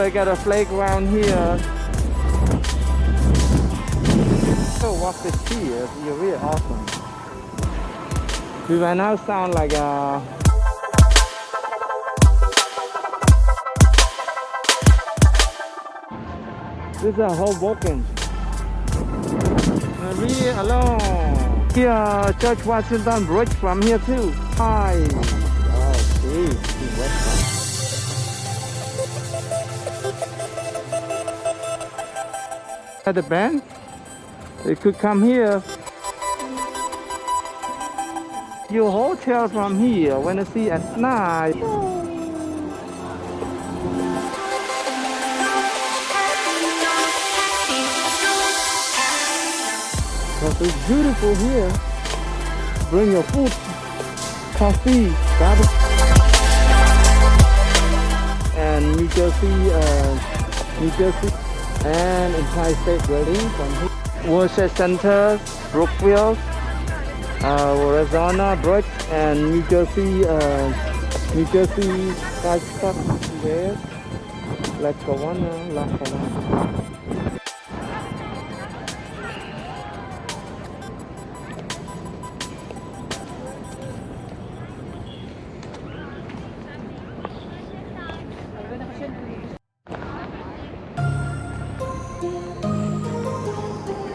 they got a playground here. So watch this here, it's really awesome. We right now sound like this is a Hoboken. Really alone. Here, George Washington Bridge from here too. Hi. Okay, at the band, they could come here. Your hotel from here when you see at night. Because it's beautiful here. Bring your food, coffee, barbecue. And New Jersey, and Empire State Building from here. World Trade Center, Brookfield, Arizona Bridge, and New Jersey skyscraper there. Let's go on now, last one.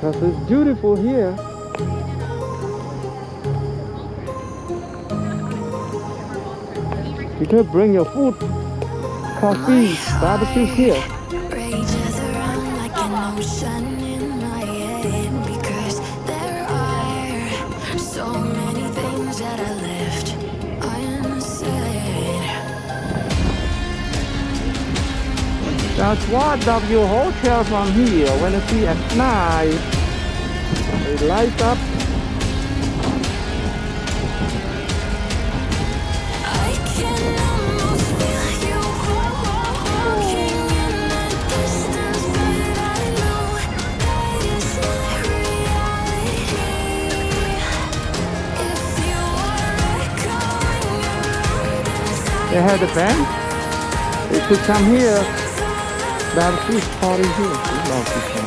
Because it's beautiful here. You can bring your food, coffee, barbecue here. Rages around like an ocean in my head, because there are so many things that I left unsaid. That's what W hotel from here. When you see at night, it lights up. I can almost feel you walking in the distance, but I know that is not reality. If you are echoing around inside, They had a band. They could come here. Barbecue party here. We love this one.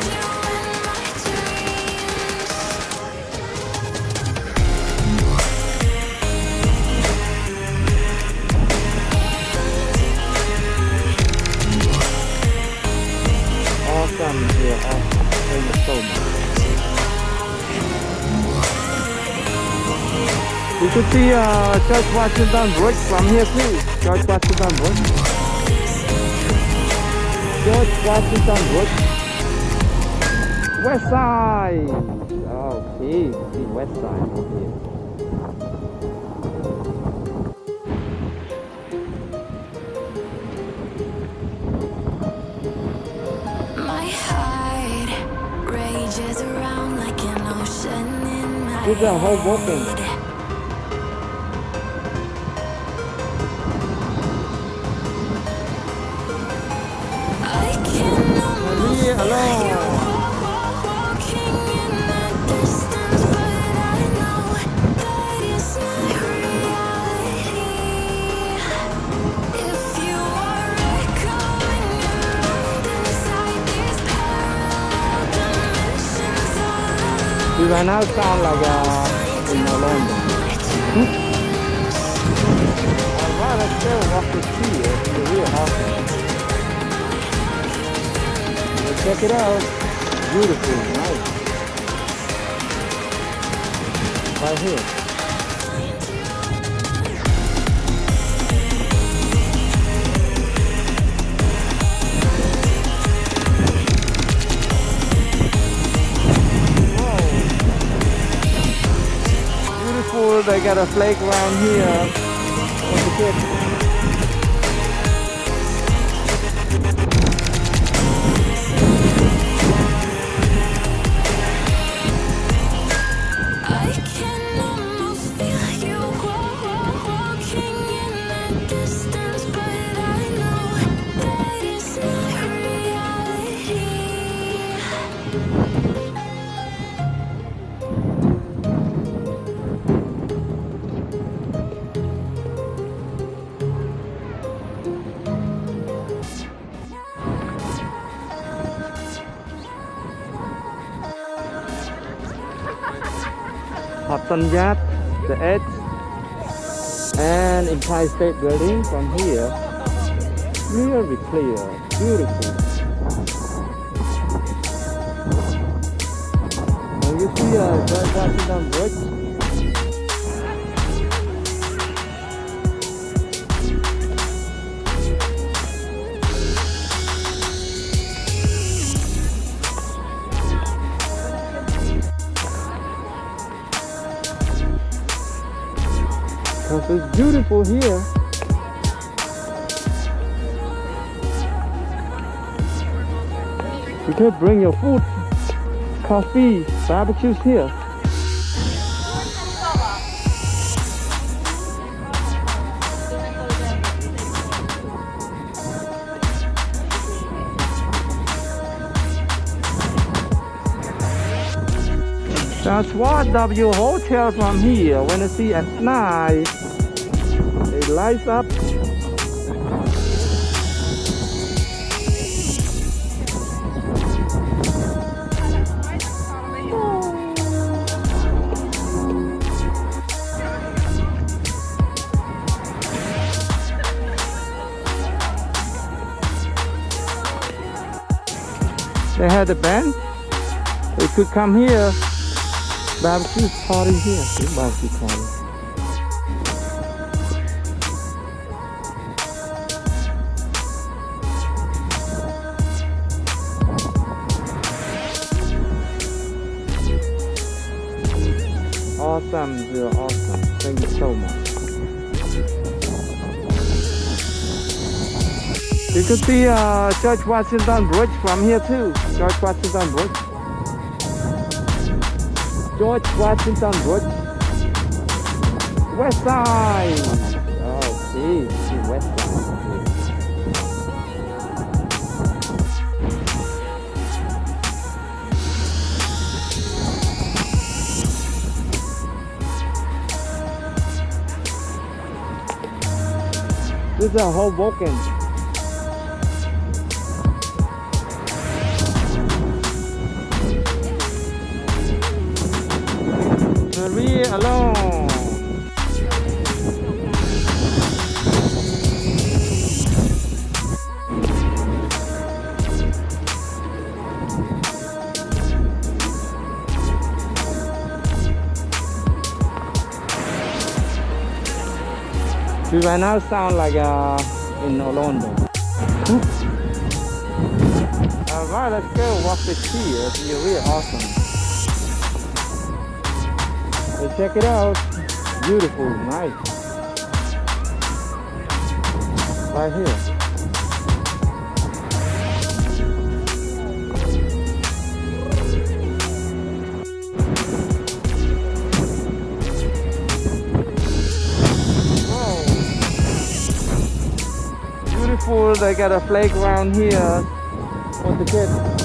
Awesome here. Awesome. Thank you so much. You could see George Washington Bridge from here too. George Washington Bridge. George Washington Bridge. West side. Okay, see west side over here. my heart rages around like an ocean in my This is a Hoboken. head. I can almost Really alone. walking in the distance, but I know that it's not reality. If you are echoing around inside these parallel dimensions all We right now sound like in Orlando. Alright, let's go walk the sea. It's really awesome. Check it out. Beautiful, nice. Right here. Whoa. Beautiful. They got a playground here for the kids. I can almost feel you walking in the distance, but I know that it's not reality. Sanyat, the edge, and Empire State Building from here. Really clear, beautiful. And you see George Washington Bridge. Because it's beautiful here. You could bring your food, coffee, barbecues here. That's what W hotel from here. When you see at night, it lights up. They had a band. They could come here. Barbecue party here. See, barbecue party. Awesome, you're awesome. Thank you so much. You can see George Washington Bridge from here too. George Washington Bridge. George Washington Bridge. West side. Oh, see west side. This is a Hoboken. Marie alone. We right now sound like in Orlando. Alright, let's go walk the tree. It's really awesome. So check it out. Beautiful, nice. Right here. Beautiful, they got a playground here for the kids.